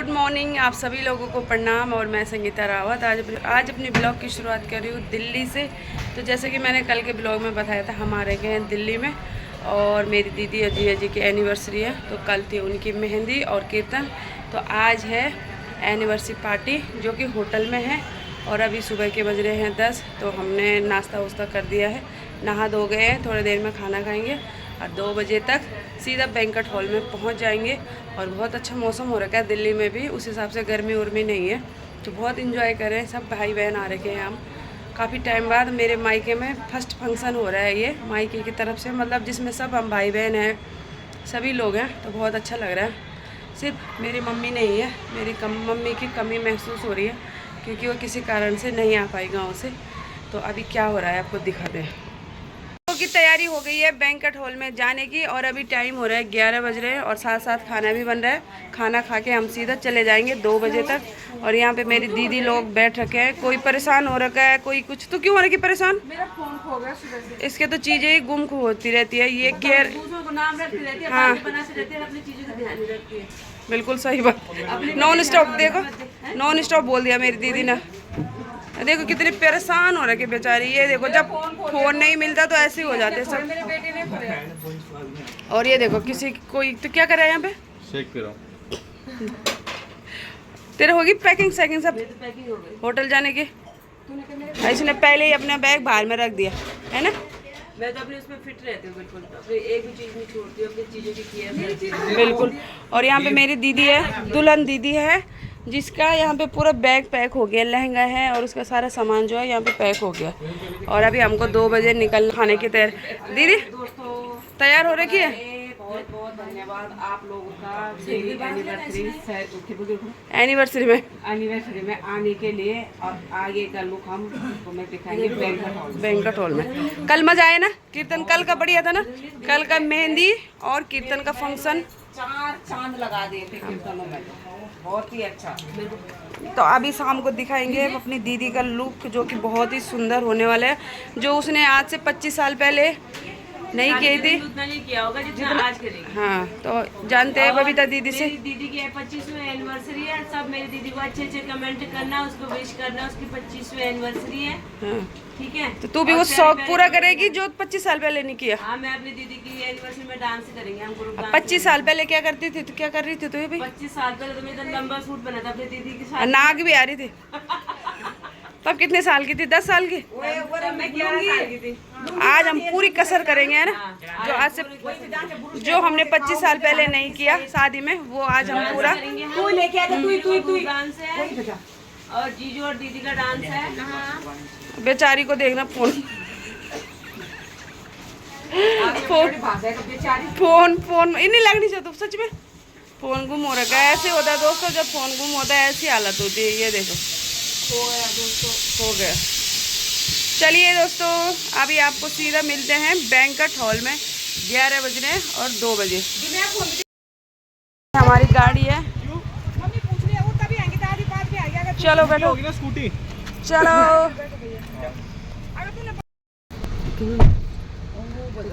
Morning, आप सभी लोगों को प्रणाम। और मैं संगीता रावत आज अपनी ब्लॉग की शुरुआत कर रही हूँ दिल्ली से। तो जैसे कि मैंने कल के ब्लॉग में बताया था, हम आ रहे हैं दिल्ली में और मेरी दीदी और जीजा जी की एनिवर्सरी है। तो कल थी उनकी मेहंदी और कीर्तन, तो आज है एनिवर्सरी पार्टी जो कि होटल में है। और अभी सुबह के बज रहे हैं 10। तो हमने नाश्ता वास्ता कर दिया है, नहा धो गए हैं, थोड़ी देर में खाना खाएंगे और 2 बजे तक सीधा बैंक्वेट हॉल में पहुंच जाएंगे। और बहुत अच्छा मौसम हो रखा है दिल्ली में भी, उस हिसाब से गर्मी उर्मी नहीं है, तो बहुत इन्जॉय करें। सब भाई बहन आ रखे हैं। हम काफ़ी टाइम बाद मेरे मायके में फर्स्ट फंक्शन हो रहा है, ये मायके की तरफ से, मतलब जिसमें सब हम भाई बहन हैं, सभी लोग हैं। तो बहुत अच्छा लग रहा है। सिर्फ मेरी मम्मी नहीं है, मेरी मम्मी की कमी महसूस हो रही है क्योंकि वो किसी कारण से नहीं आ पाई गाँव से। तो अभी क्या हो रहा है आपको दिखा दें। की तैयारी हो गई है बैंक्वेट हॉल में जाने की, और अभी टाइम हो रहा है 11 बज रहे हैं और साथ साथ खाना भी बन रहा है। खाना खा के हम सीधा चले जाएंगे 2 बजे तक। और यहाँ पे मेरी दीदी लोग बैठ रखे हैं, कोई परेशान हो रखा है, कोई कुछ। तो क्यों होने की परेशान? मेरा फोन खो गया सुबह से। इसके तो चीजें ही गुम होती रहती है, ये केयर। हाँ, बिल्कुल सही बात। नॉन स्टॉप देखो, नॉन स्टॉप बोल दिया मेरी दीदी ने। देखो कितनी परेशान हो रखे बेचारी। ये देखो, जब फोन नहीं मिलता तो ऐसे ही हो जाते सब। और ये देखो किसी कोई तो क्या कर रहा है यहाँ पे, शेक पी रहा हूं। तेरे होगी पैकिंग सैकिंग सब होटल जाने की? इसने पहले ही अपना बैग बाहर में रख दिया है ना। मैं तो अपने उसमें फिट रहती हूँ, बिल्कुल अपनी एक भी चीज़ नहीं छोड़ती हूँ, अपनी चीज़ों की केयर बिल्कुल। और यहाँ पे मेरी दीदी है, दुल्हन दीदी है, जिसका यहाँ पे पूरा बैग पैक हो गया, लहंगा है और उसका सारा सामान जो है यहाँ पे पैक हो गया। और अभी हमको 2 बजे निकल खाने की तैयार। दीदी तैयार हो रखी है। बहुत बहुत धन्यवाद आप लोगों का एनिवर्सरी में आने के लिए। और आगे का लुक हम तुम्हें दिखाएंगे बैंक्वेट हॉल में। कल मजा आया ना, कीर्तन कल का बढ़िया था ना। कल का मेहंदी और कीर्तन का फंक्शन 4 चांद लगा दिए थे कीर्तनों में, बहुत ही अच्छा। तो अभी शाम को दिखाएंगे अपनी दीदी का लुक, जो कि बहुत ही सुंदर होने वाला है, जो उसने आज से 25 साल पहले नहीं की थी। उतना नहीं किया होगा जितना आज करेगी। हाँ, तो जानते हैं बबीता दीदी से। दीदी की 25वीं एनिवर्सरी है। सब मेरी दीदी को अच्छे अच्छे कमेंट करना, उसको विश करना, उसकी 25वीं एनिवर्सरी है। हाँ, ठीक है। तो तू भी वो शौक पूरा करेगी जो 25 साल पहले नहीं किया? हाँ, मैं अपनी दीदी की एनिवर्सरी में डांस करेंगे हम ग्रुप डांस। 25 साल पहले क्या करती थी? तो क्या कर रही थी तू भी? 25 साल पहले तो मैं लंबा सूट बना था अपनी दीदी के साथ, नाक भी आ रही थी। तब कितने साल की थी? 10 साल की? मैं 11 साल की थी। आज हम पूरी कसर करेंगे, है ना। जो आज से, जो हमने 25 साल पहले नहीं किया शादी में, वो आज हम पूरा डांस है। और जीजू और दीदी का डांस है। बेचारी को देखना, फोन फोन इन्हीं लगनी चाहिए। तो सच में फोन गुम हो रखा है। ऐसे होता है दोस्तों, जब फोन गुम होता है ऐसी हालत होती है। ये देखो हो गया दोस्तों, हो गया। चलिए दोस्तों, अभी आपको सीधा मिलते हैं बैंक्वेट हॉल में। 11 बज रहे हैं और 2 बजे हमारी गाड़ी है। चलो बैठो, चलो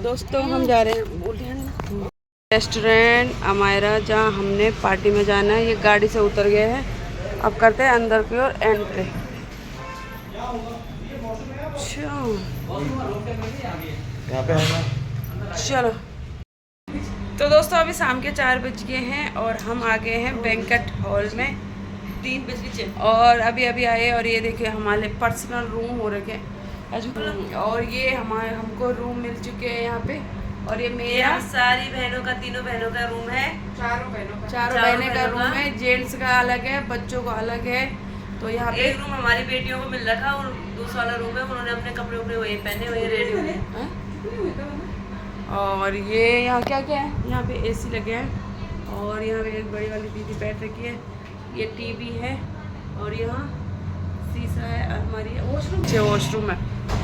दोस्तों, हम जा रहे हैं रेस्टोरेंट अमायरा, जहाँ हमने पार्टी में जाना है। ये गाड़ी से उतर गए हैं, अब करते हैं अंदर की ओर एंट्री। चलो तो दोस्तों, अभी शाम के 4 बज गए हैं और हम आ गए हैं बैंक्वेट हॉल में 3 बजे। और अभी आए और ये देखिए हमारे पर्सनल रूम हो रखे हैं। और ये हमारे हमको रूम मिल चुके हैं यहाँ पे। और ये मेरा सारी बहनों का, तीनों बहनों का रूम है। चारों बहनों का रूम है। जेंट्स का अलग है, बच्चों का अलग है। तो यहाँ पे एक रूम हमारी बेटियों को मिल रखा और दूसरा वाला रूम है, उन्होंने अपने कपड़े उपड़े वही पहने, वही रेडी हुए। और ये यहाँ क्या क्या है, यहाँ पे एसी लगे हैं और यहाँ पे एक बड़ी वाली दीदी बैठ रखी है। ये टीवी है और यहाँ शीशा है, अलमारी है, वॉशरूम है,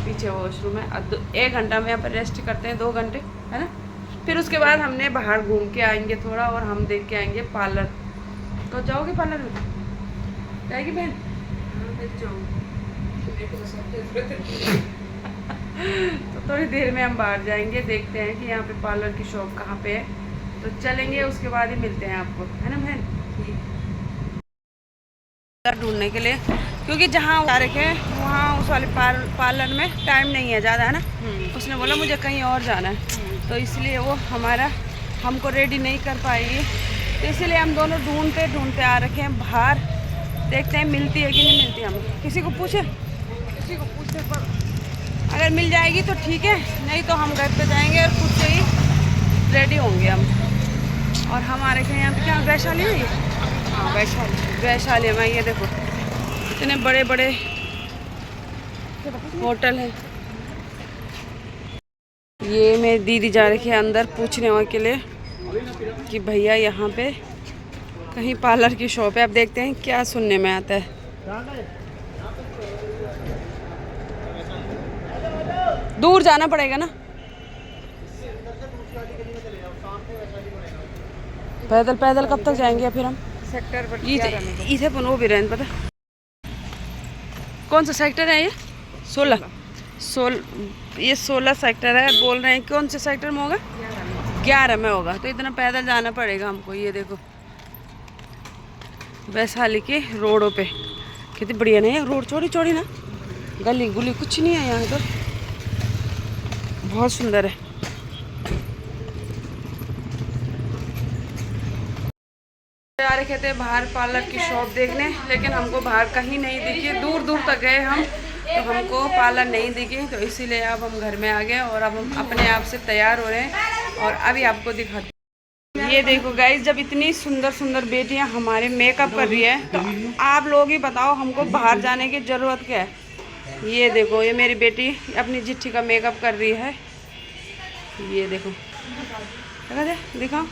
पीछे वॉशरूम है। अब 1 घंटा में यहाँ पर रेस्ट करते हैं, 2 घंटे, है ना। फिर उसके बाद हमने बाहर घूम के आएंगे थोड़ा, और हम देख के आएंगे पार्लर। तो जाओगे पार्लर में? जाएगी बहन? तो थोड़ी देर में हम बाहर जाएंगे, देखते हैं कि यहाँ पे पार्लर की शॉप कहाँ पे है। तो चलेंगे, उसके बाद ही मिलते हैं आपको, है ना बहन। ढूंढने के लिए, क्योंकि जहाँ जा रखे हैं वहाँ उस वाले पार्लर में टाइम नहीं है ज़्यादा, है ना। उसने बोला मुझे कहीं और जाना है, तो इसलिए वो हमको रेडी नहीं कर पाएगी, तो इसलिए हम दोनों ढूंढते ढूंढते आ रखे हैं बाहर। देखते हैं मिलती है कि नहीं मिलती। हम किसी को पूछे पर अगर मिल जाएगी तो ठीक है, नहीं तो हम घर पे जाएंगे और खुद से ही रेडी होंगे हम। और हमारे यहाँ पे क्या वैशाली है ये? हाँ वैशाली में ये देखो इतने बड़े बड़े होटल हैं। ये मेरी दीदी जा रही है अंदर पूछने के लिए कि भैया यहाँ पे कहीं पार्लर की शॉप है। अब देखते हैं क्या सुनने में आता है। दूर जाना पड़ेगा ना, पैदल पैदल कब तक जाएंगे फिर हम। सेक्टर पर इसे वो भी रहें पता कौन सा सेक्टर है ये? 16 ये 16 सेक्टर है। बोल रहे हैं कौन से सेक्टर में होगा? 11 में होगा। तो इतना पैदल जाना पड़ेगा हमको। ये देखो वैशाली के रोडों पे कितनी बढ़िया नहीं है रोड, चौड़ी चौड़ी ना, गली गुली कुछ नहीं है यहाँ तो, बहुत सुंदर है। जा रहे थे बाहर पार्लर की शॉप देखने, लेकिन हमको बाहर कहीं नहीं दिखी। दूर दूर तक गए हम तो हमको पार्लर नहीं दिखी, तो इसीलिए अब हम घर में आ गए और अब हम अपने आप से तैयार हो रहे हैं और अभी आपको दिखाते हैं। ये देखो गाइस, जब इतनी सुंदर सुंदर बेटियां हमारे मेकअप कर रही है तो आप लोग ही बताओ हमको बाहर जाने की ज़रूरत क्या है। ये देखो ये मेरी बेटी अपनी जिट्ठी का मेकअप कर रही है। ये देखो दिखाओ।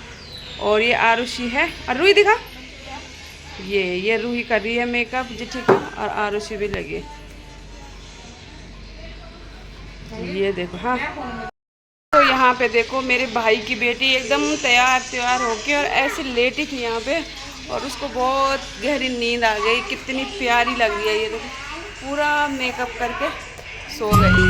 और ये आरुषि है और रूही दिखा। ये रूही कर रही है मेकअप जिट्ठी का और आरुषि भी लगी है। ये देखो। हाँ तो यहाँ पे देखो मेरे भाई की बेटी एकदम तैयार होके और ऐसे लेटी थी यहाँ पे और उसको बहुत गहरी नींद आ गई। कितनी प्यारी लग रही है। ये देखो पूरा मेकअप करके सो गई।